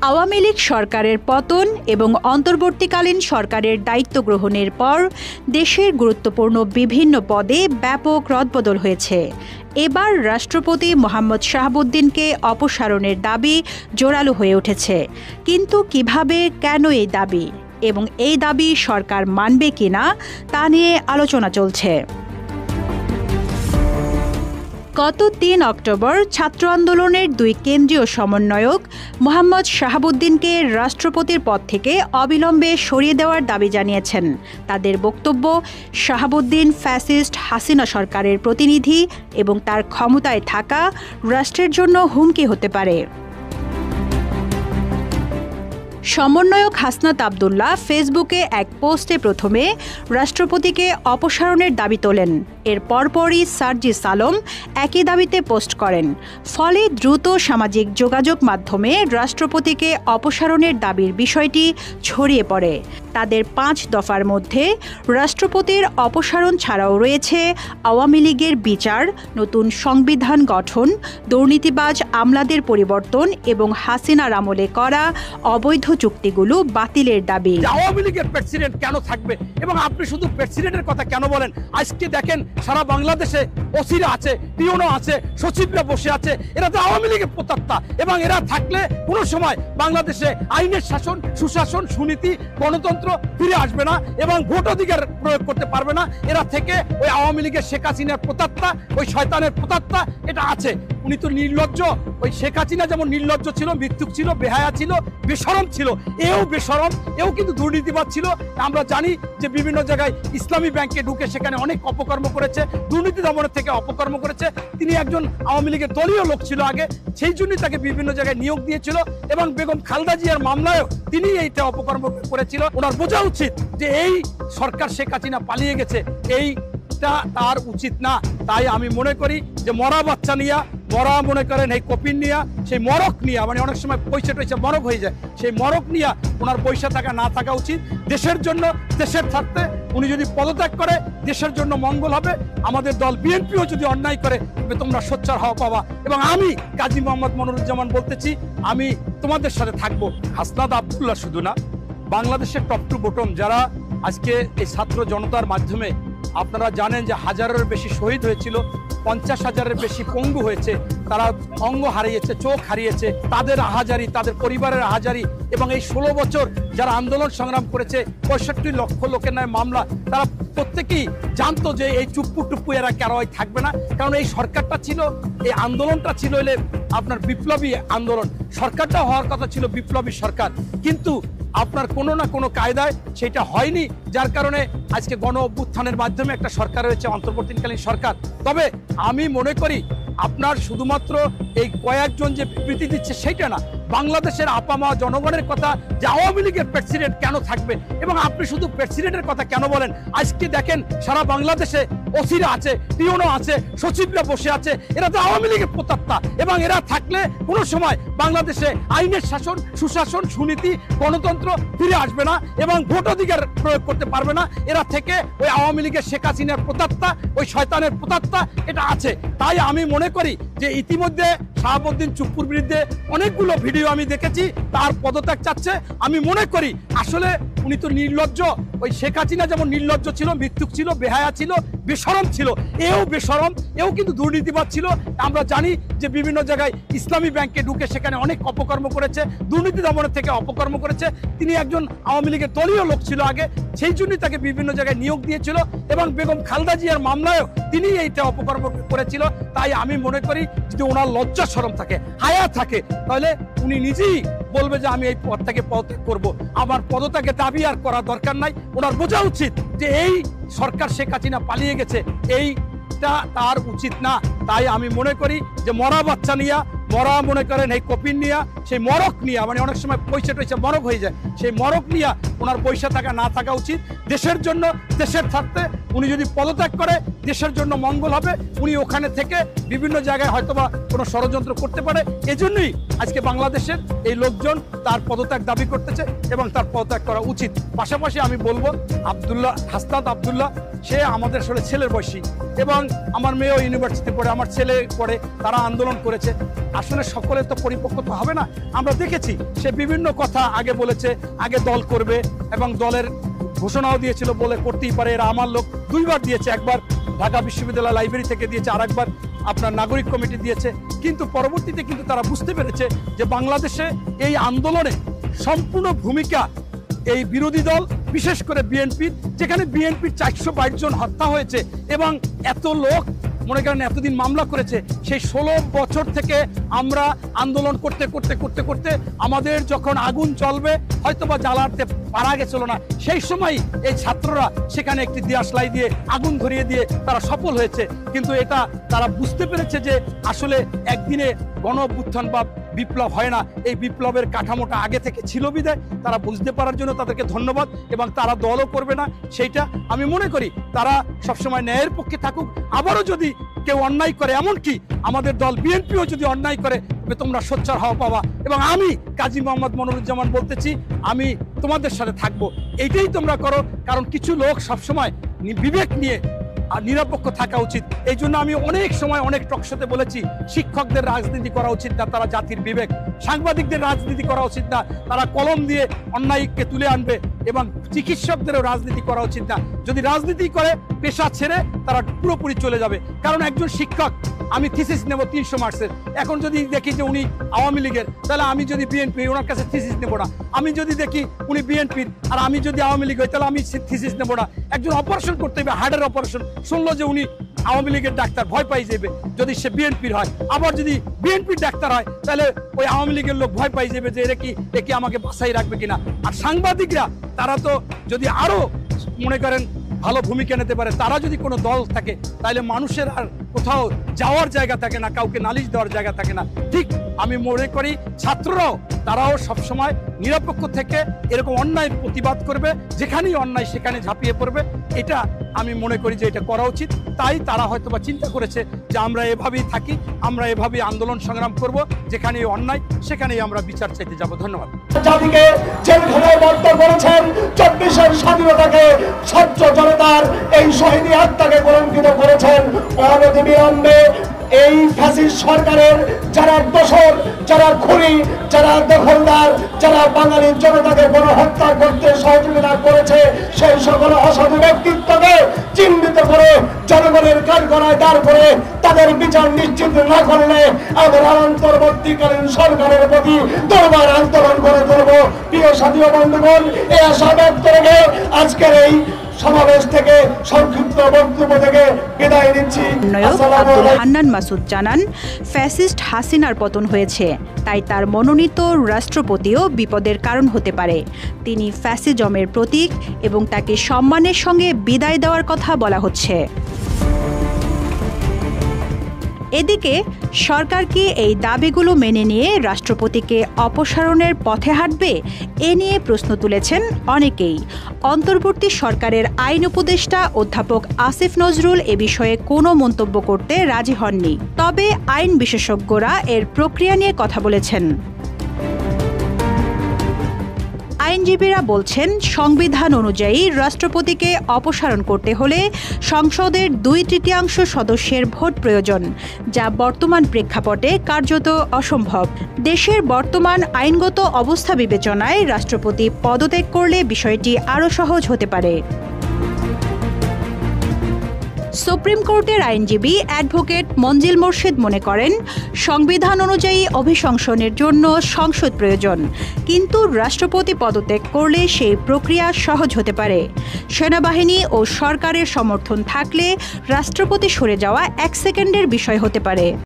আওয়ামী লীগ সরকারের পতন এবং অন্তর্বর্তীকালীন সরকারের দায়িত্ব গ্রহণের পর দেশের গুরুত্বপূর্ণ বিভিন্ন পদে ব্যাপক রদবদল হয়েছে। এবার রাষ্ট্রপতি মোহাম্মদ শাহাবুদ্দিনকে অপসারণের দাবি জোরালো হয়ে উঠেছে। কিন্তু কিভাবে, কেন এই দাবি এবং এই দাবি সরকার মানবে কিনা তা নিয়ে আলোচনা চলছে। গত ৩ অক্টোবর ছাত্র আন্দোলনের ২ কেন্দ্রীয় সমন্বয়ক মোহাম্মদ শাহাবুদ্দিনকে রাষ্ট্রপতির পদ থেকে অবিলম্বে সরিয়ে দেওয়ার দাবি জানিয়েছেন। তাদের বক্তব্য, শাহাবুদ্দিন ফ্যাসিস্ট হাসিনা সরকারের প্রতিনিধি এবং তার ক্ষমতায় থাকা রাষ্ট্রের জন্য হুমকি হতে পারে। সমন্বয়ক হাসনাত আবদুল্লাহ ফেসবুকে এক পোস্টে প্রথমে রাষ্ট্রপতিকে অপসারণের দাবি তোলেন। এর পরপরই সার্জিস আলম একই দাবিতে পোস্ট করেন। ফলে দ্রুত সামাজিক যোগাযোগ মাধ্যমে রাষ্ট্রপতিকে অপসারণের দাবির বিষয়টি ছড়িয়ে পড়ে। তাদের ৫ দফার মধ্যে রাষ্ট্রপতির অপসারণ ছাড়াও রয়েছে আওয়ামী লীগের বিচার, নতুন সংবিধান গঠন, দুর্নীতিবাজ আমলাদের পরিবর্তন এবং হাসিনার আমলে করা অবৈধ চুক্তিগুলো বাতিলের দাবি। আওয়ামী লীগের প্রেসিডেন্ট কেন থাকবে এবং আপনি শুধু প্রেসিডেন্টের কথা কেন বলেন? আজকে দেখেন সারা বাংলাদেশে ওসিরা আছে, পিওনো আছে, সচিবরা বসে আছে। এরা তো আওয়ামী লীগের প্রতাত্তা এবং এরা থাকলে কোনো সময় বাংলাদেশে আইনের শাসন, সুশাসন, সুনীতি, গণতন্ত্র ফিরে আসবে না এবং ভোট অধিকার প্রয়োগ করতে পারবে না। এরা থেকে ওই আওয়ামী লীগের শেখ হাসিনার প্রতাত্তা, ওই শয়তানের প্রতাত্তা এটা আছে। উনি তো নির্লজ্জ। ওই শেখ হাসিনা যেমন নির্লজ্জ ছিল, মৃত্যুক ছিল, বেহায়া ছিল, বেশরম ছিল, এও বেশরম, এও কিন্তু দুর্নীতিবাদ ছিল। আমরা জানি যে বিভিন্ন জায়গায় ইসলামী ব্যাংকে ঢুকে সেখানে অনেক অপকর্ম করেছে, দুর্নীতি দমনের থেকে অপকর্ম করেছে। তিনি একজন আওয়ামী লীগের দলীয় লোক ছিল আগে, সেই জন্যই তাকে বিভিন্ন জায়গায় নিয়োগ দিয়েছিল এবং বেগম খালেদা জিয়ার মামলায়ও তিনি এইটা অপকর্ম করেছিল। ওনার বোঝা উচিত যে এই সরকার শেখ হাসিনা পালিয়ে গেছে, এইটা তার উচিত না। তাই আমি মনে করি যে মরা বাচ্চা নিয়ে, মরা মনে করেন এই কপিন নিয়া, সেই মরক নিয়া, মানে অনেক সময় পয়সা টয়সা মরক হয়ে যায়, সেই মরক নিয়া ওনার পয়সা থাকা না থাকা উচিত। দেশের জন্য, দেশের স্বার্থে উনি যদি পদত্যাগ করে দেশের জন্য মঙ্গল হবে। আমাদের দল বিএনপিও যদি অন্যায় করে তবে তোমরা সোচ্চার হওয়া পাবা। এবং আমি কাজী মোহাম্মদ মনিরুজ্জামান বলতেছি, আমি তোমাদের সাথে থাকবো। হাসনাত আবদুল্লাহ শুধু না, বাংলাদেশের টপ টু বটম যারা আজকে এই ছাত্র জনতার মাধ্যমে, আপনারা জানেন যে হাজারের বেশি শহীদ হয়েছিল, ৫০,০০০-এর বেশি পঙ্গু হয়েছে, তারা অঙ্গ হারিয়েছে, চোখ হারিয়েছে, তাদের আহাজারি, তাদের পরিবারের আহাজারি এবং এই ১৬ বছর যারা আন্দোলন সংগ্রাম করেছে, ৬৫ লক্ষ লোকের নামে মামলা, তারা প্রত্যেকেই জানতো যে এই চুপ্পু টুপ্পু এরা কারোই থাকবে না। কারণ এই সরকারটা ছিল, এই আন্দোলনটা ছিল এলে আপনার বিপ্লবী আন্দোলন, সরকারটা হওয়ার কথা ছিল বিপ্লবী সরকার, কিন্তু আপনার কোনো না কোনো কায়দায় সেটা হয়নি। যার কারণে আজকে গণ অভ্যুত্থানের মাধ্যমে একটা সরকার হয়েছে, অন্তর্বর্তীকালীন সরকার। তবে আমি মনে করি আপনার শুধুমাত্র এই কয়েকজন যে বিবৃতি দিচ্ছে সেটা না, বাংলাদেশের আপামা জনগণের কথা যে আওয়ামী লীগের প্রেসিডেন্ট কেন থাকবে এবং আপনি শুধু প্রেসিডেন্টের কথা কেন বলেন? আজকে দেখেন সারা বাংলাদেশে ওসিরা আছে, পিওনো আছে, সচিবরা বসে আছে। এরা তো আওয়ামী লীগের প্রতাত্তা এবং এরা থাকলে কোনো সময় বাংলাদেশে আইনের শাসন, সুশাসন, সুনীতি, গণতন্ত্র ফিরে আসবে না এবং ভোট অধিকার প্রয়োগ করতে পারবে না। এরা থেকে ওই আওয়ামী লীগের শেখ হাসিনার প্রতাত্তা, ওই শয়তানের প্রতাত্তা এটা আছে। তাই আমি মনে করি যে ইতিমধ্যে শাহাবুদ্দিন চুপ্পুর বিরুদ্ধে অনেকগুলো ভিডিও আমি দেখেছি, তার পদত্যাগ চাচ্ছে। আমি মনে করি আসলে উনি তো নির্লজ্জ। ওই শেখ হাসিনা যেমন নির্লজ্জ ছিল, মৃত্যুক ছিল, বেহায়া ছিল, বেশরম ছিল, এও বেশরম, এও কিন্তু দুর্নীতিবাদ ছিল। আমরা জানি যে বিভিন্ন জায়গায় ইসলামী ব্যাংকে ঢুকে সেখানে অনেক অপকর্ম করেছে, দুর্নীতি দমনের থেকে অপকর্ম করেছে। তিনি একজন আওয়ামী লীগের দলীয় লোক ছিল আগে, সেই জন্যই তাকে বিভিন্ন জায়গায় নিয়োগ দিয়েছিল এবং বেগম খালেদা জিয়ার মামলায়ও তিনি এইটা অপকর্ম করেছিল। তাই আমি মনে করি যদি ওনার লজ্জা শরম থাকে, হায়া থাকে, তাহলে উনি নিজেই বলবে যে আমি এই পদ থেকে পদত্যাগ করবো। আমার পদত্যাগের দাবি আর করার দরকার নাই। ওনার বোঝা উচিত যে এই সরকার শেখ হাসিনা পালিয়ে গেছে, এইটা তার উচিত না। তাই আমি মনে করি যে মরা বাচ্চা নিয়া, মরা মনে করেন এই কপিন নিয়া, সেই মরক নিয়া, মানে অনেক সময় পয়সা টয়সা মরক হয়ে যায়, সেই মরক নিয়া ওনার পয়সা থাকা না থাকা উচিত। দেশের জন্য, দেশের স্বার্থে উনি যদি পদত্যাগ করে দেশের জন্য মঙ্গল হবে। উনি ওখানে থেকে বিভিন্ন জায়গায় হয়তোবা কোনো ষড়যন্ত্র করতে পারে, এজন্যই আজকে বাংলাদেশের এই লোকজন তার পদত্যাগ দাবি করতেছে এবং তার পদত্যাগ করা উচিত। পাশাপাশি আমি বলবো হাসনাত আবদুল্লাহ সে আমাদের আসলে ছেলের বয়সী এবং আমার মেয়েও ইউনিভার্সিটি পড়ে, আমার ছেলে পড়ে, তারা আন্দোলন করেছে। আসলে সকলে তো পরিপক্কতা হবে না। আমরা দেখেছি সে বিভিন্ন কথা আগে বলেছে, আগে দল করবে এবং দলের ঘোষণাও দিয়েছিল, বলে করতেই পারে, এরা আমার লোক, দুইবার দিয়েছে, একবার ঢাকা বিশ্ববিদ্যালয় লাইব্রেরি থেকে দিয়েছে, আরেকবার আপনার নাগরিক কমিটি দিয়েছে। কিন্তু পরবর্তীতে কিন্তু তারা বুঝতে পেরেছে যে বাংলাদেশে এই আন্দোলনে সম্পূর্ণ ভূমিকা এই বিরোধী দল, বিশেষ করে বিএনপির, যেখানে বিএনপির 422 জন হত্যা হয়েছে এবং এত লোক মনে করেন এতদিন মামলা করেছে। সেই 16 বছর থেকে আমরা আন্দোলন করতে করতে করতে করতে আমাদের যখন আগুন জ্বলবে, হয়তোবা জ্বালাতে পারা গেছিল না, সেই সময় এই ছাত্ররা সেখানে একটি দিয়াশলাই দিয়ে আগুন ধরিয়ে দিয়ে তারা সফল হয়েছে। কিন্তু এটা তারা বুঝতে পেরেছে যে আসলে একদিনে গণ অভ্যুত্থান বা বিপ্লব হয় না, এই বিপ্লবের কাঠামোটা আগে থেকে ছিল বিধায় তারা বুঝতে পারার জন্য তাদেরকে ধন্যবাদ। এবং তারা দলও করবে না, সেইটা আমি মনে করি তারা সবসময় ন্যায়ের পক্ষে থাকুক। আবারও যদি কেউ অন্যায় করে, এমনকি আমাদের দল বিএনপিও যদি অন্যায় করে, তবে তোমরা সোচ্চার হওয়া পাবা। এবং আমি কাজী মোহাম্মদ মনিরুজ্জামান বলতেছি, আমি তোমাদের সাথে থাকবো। এইটাই তোমরা করো, কারণ কিছু লোক সবসময় বিবেক নিয়ে আর নিরপেক্ষ থাকা উচিত। এই জন্য আমি অনেক সময় অনেক টকশোতে বলেছি, শিক্ষকদের রাজনীতি করা উচিত না, তারা জাতির বিবেক। সাংবাদিকদের রাজনীতি করা উচিত না, তারা কলম দিয়ে অন্যায়কে তুলে আনবে। এবং চিকিৎসকদেরও রাজনীতি করা উচিত না, যদি রাজনীতি করে পেশা ছেড়ে তারা পুরোপুরি চলে যাবে। কারণ একজন শিক্ষক, আমি থিসিস নেব 300 মার্কসের, এখন যদি দেখি যে উনি আওয়ামী লীগের, তাহলে আমি যদি বিএনপি, ওনার কাছে থিসিস নেব না। আমি যদি দেখি উনি বিএনপির আর আমি যদি আওয়ামী লীগ হই, তাহলে আমি থিসিস নেব না। একজন অপারেশন করতে হবে, হার্টের অপারেশন, শুনলো যে উনি আওয়ামী লীগের ডাক্তার, ভয় পাই যাবে যদি সে বিএনপির হয়। আবার যদি বিএনপির ডাক্তার হয়, তাহলে ওই আওয়ামী লীগের লোক ভয় পাই যাবে যে একে আমাকে বাঁচাই রাখবে কিনা। আর সাংবাদিকরা, তারা তো যদি আরো মনে করেন ভালো ভূমিকা নিতে পারে, তারা যদি কোনো দল থাকে, তাহলে মানুষের আর কোথাও যাওয়ার জায়গা থাকে না, কাউকে নালিশ দেওয়ার জায়গা থাকে না। ঠিক আমি মনে করি ছাত্ররাও, তারাও সবসময় নিরপেক্ষ থেকে এরকম অন্যায়ের প্রতিবাদ করবে, যেখানেই অন্যায় সেখানে ঝাঁপিয়ে পড়বে। এটা আমি মনে করি যে এটা করা উচিত। তাই তারা হয়তোবা চিন্তা করেছে যে আমরা এভাবেই থাকি, আমরা এভাবেই আন্দোলন সংগ্রাম করব, যেখানেই অন্যায় সেখানেই আমরা বিচার চাইতে যাব। ধন্যবাদ। জাতিকে জেলখানায় বদ্ধ করেছেন, 24-এর স্বাধীনতাকে, ছাত্র জনতার এই শহীদ আত্মাকে কলঙ্কিত করেছেন। অনতিবিলম্বে এই ফ্যাসিস্ট সরকারের যারা দোসর, যারা খুনি, যারা দখলদার, যারা বাঙালি জনতাকে গণহত্যা করতে সহযোগিতা করেছে, সেই সকল অসাধু ব্যক্তিত্বকে চিহ্নিত করে জনগণের কাঠগড়ায় দাঁড় করে তাদের বিচার নিশ্চিত না করলে আমরা অন্তর্বর্তীকালীন সরকারের প্রতি দরবার আন্দোলন করে তুলব। প্রিয় সাথী ও বন্ধুগণ, এই আশা ব্যক্ত রেখে আজকের এই সমাবেশ থেকে সংক্ষিপ্ত বক্তব্য থেকে বিদায় নিচ্ছি। আব্দুল হান্নান মাসুদ জানান, ফ্যাসিস্ট হাসিনার পতন হয়েছে, তাই তার মনোনীত রাষ্ট্রপতিও বিপদের কারণ হতে পারে। তিনি ফ্যাসিজমের প্রতীক এবং তাকে সম্মানের সঙ্গে বিদায় দেওয়ার কথা বলা হচ্ছে। এদিকে সরকার কি এই দাবিগুলো মেনে নিয়ে রাষ্ট্রপতিকে অপসারণের পথে হাঁটবে, এ নিয়ে প্রশ্ন তুলেছেন অনেকেই। অন্তর্বর্তী সরকারের আইন উপদেষ্টা অধ্যাপক আসিফ নজরুল এ বিষয়ে কোনো মন্তব্য করতে রাজি হননি। তবে আইন বিশেষজ্ঞরা এর প্রক্রিয়া নিয়ে কথা বলেছেন। আইনজীবীরা বলছেন, সংবিধান অনুযায়ী রাষ্ট্রপতিকে অপসারণ করতে হলে সংসদের 2/3 সদস্যের ভোট প্রয়োজন, যা বর্তমান প্রেক্ষাপটে কার্যত অসম্ভব। দেশের বর্তমান আইনগত অবস্থা বিবেচনায় রাষ্ট্রপতি পদত্যাগ করলে বিষয়টি আরও সহজ হতে পারে। সুপ্রিম কোর্টের আইনজীবী অ্যাডভোকেট মঞ্জিল মোর্শেদ মনে করেন, সংবিধান অনুযায়ী অভিশংসনের জন্য সংসদ প্রয়োজন, কিন্তু রাষ্ট্রপতি পদত্যাগ করলে সেই প্রক্রিয়া সহজ হতে পারে। সেনাবাহিনী ও সরকারের সমর্থন থাকলে রাষ্ট্রপতি সরে যাওয়া 1 সেকেন্ডের বিষয় হতে পারে।